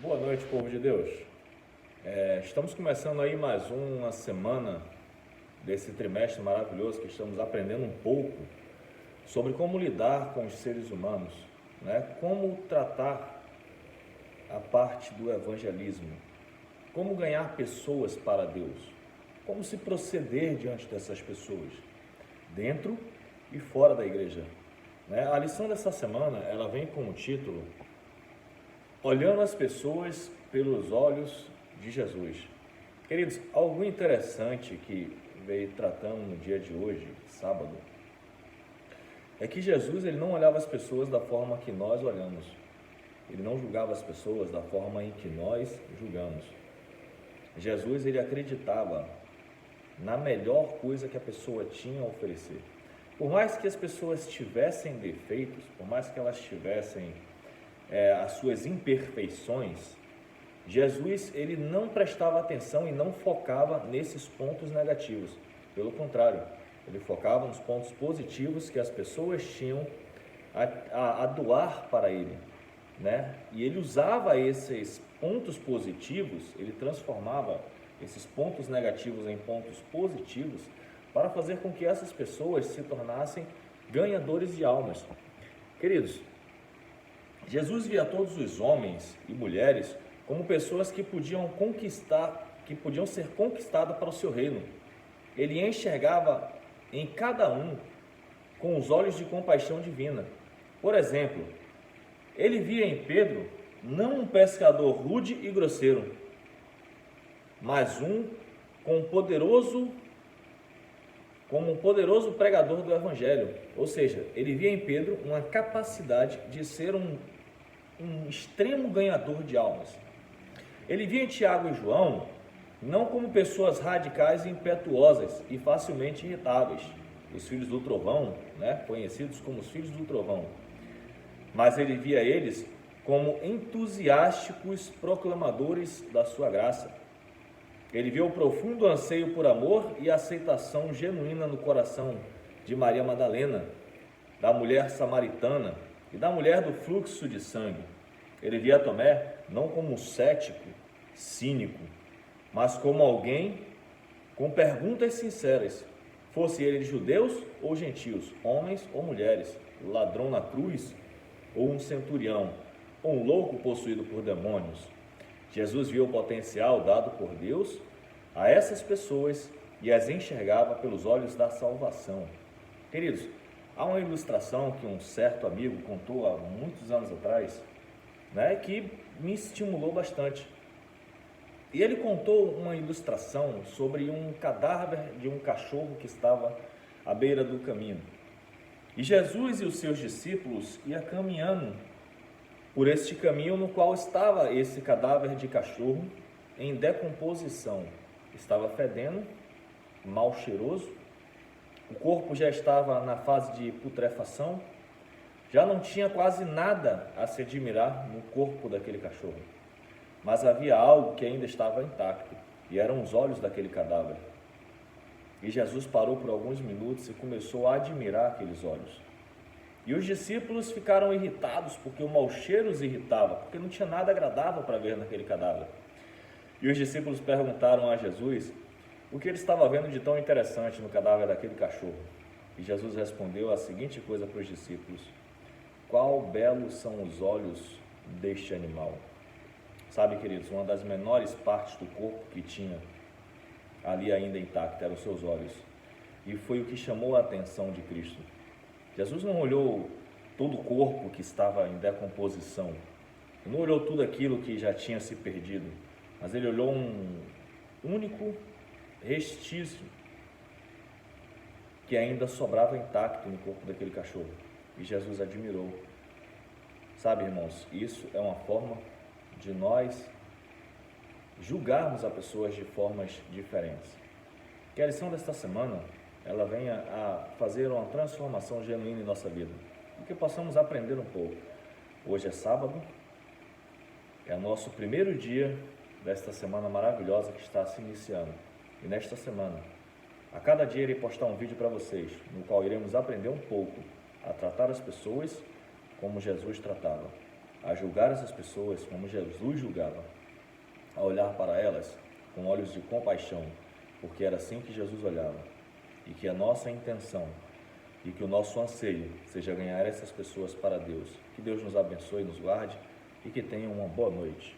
Boa noite, povo de Deus. Estamos começando aí mais uma semana desse trimestre maravilhoso que estamos aprendendo um pouco sobre como lidar com os seres humanos, né? Como tratar a parte do evangelismo, como ganhar pessoas para Deus, como se proceder diante dessas pessoas, dentro e fora da igreja, né? A lição dessa semana, ela vem com o título Olhando as pessoas pelos olhos de Jesus. Queridos, algo interessante que veio tratando no dia de hoje, sábado, é que Jesus ele não olhava as pessoas da forma que nós olhamos. Ele não julgava as pessoas da forma em que nós julgamos. Jesus ele acreditava na melhor coisa que a pessoa tinha a oferecer. Por mais que as pessoas tivessem defeitos, por mais que elas tivessem as suas imperfeições, Jesus ele não prestava atenção e não focava nesses pontos negativos. Pelo contrário, ele focava nos pontos positivos que as pessoas tinham a doar para ele, né? E ele usava esses pontos positivos, ele transformava esses pontos negativos em pontos positivos para fazer com que essas pessoas se tornassem ganhadores de almas. Queridos, Jesus via todos os homens e mulheres como pessoas que podiam ser conquistadas para o seu reino. Ele enxergava em cada um com os olhos de compaixão divina. Por exemplo, ele via em Pedro não um pescador rude e grosseiro, mas como um poderoso pregador do Evangelho. Ou seja, ele via em Pedro uma capacidade de ser um extremo ganhador de almas. Ele via em Tiago e João não como pessoas radicais e impetuosas e facilmente irritáveis, os filhos do trovão, né? Conhecidos como os filhos do trovão, mas ele via eles como entusiásticos proclamadores da sua graça. Ele viu o profundo anseio por amor e aceitação genuína no coração de Maria Madalena, da mulher samaritana e da mulher do fluxo de sangue. Ele via Tomé não como um cético, cínico, mas como alguém com perguntas sinceras, fosse ele de judeus ou gentios, homens ou mulheres, ladrão na cruz ou um centurião, ou um louco possuído por demônios. Jesus viu o potencial dado por Deus a essas pessoas e as enxergava pelos olhos da salvação. Queridos, há uma ilustração que um certo amigo contou há muitos anos atrás, né, que me estimulou bastante. E ele contou uma ilustração sobre um cadáver de um cachorro que estava à beira do caminho. E Jesus e os seus discípulos iam caminhando por este caminho no qual estava esse cadáver de cachorro em decomposição. Estava fedendo, mal cheiroso, o corpo já estava na fase de putrefação, já não tinha quase nada a se admirar no corpo daquele cachorro. Mas havia algo que ainda estava intacto, e eram os olhos daquele cadáver. E Jesus parou por alguns minutos e começou a admirar aqueles olhos. E os discípulos ficaram irritados, porque o mau cheiro os irritava, porque não tinha nada agradável para ver naquele cadáver. E os discípulos perguntaram a Jesus o que ele estava vendo de tão interessante no cadáver daquele cachorro. E Jesus respondeu a seguinte coisa para os discípulos: qual belos são os olhos deste animal. Sabe, queridos, uma das menores partes do corpo que tinha ali ainda intacta eram os seus olhos. E foi o que chamou a atenção de Cristo. Jesus não olhou todo o corpo que estava em decomposição, não olhou tudo aquilo que já tinha se perdido, mas ele olhou um único restício que ainda sobrava intacto no corpo daquele cachorro. E Jesus admirou. Sabe, irmãos, isso é uma forma de nós julgarmos as pessoas de formas diferentes. Que a lição desta semana, ela venha a fazer uma transformação genuína em nossa vida, e que possamos aprender um pouco. Hoje é sábado, é o nosso primeiro dia desta semana maravilhosa que está se iniciando. E nesta semana, a cada dia irei postar um vídeo para vocês, no qual iremos aprender um pouco a tratar as pessoas como Jesus tratava. a julgar essas pessoas como Jesus julgava, a olhar para elas com olhos de compaixão, porque era assim que Jesus olhava, e que a nossa intenção e que o nosso anseio seja ganhar essas pessoas para Deus. Que Deus nos abençoe, nos guarde e que tenham uma boa noite.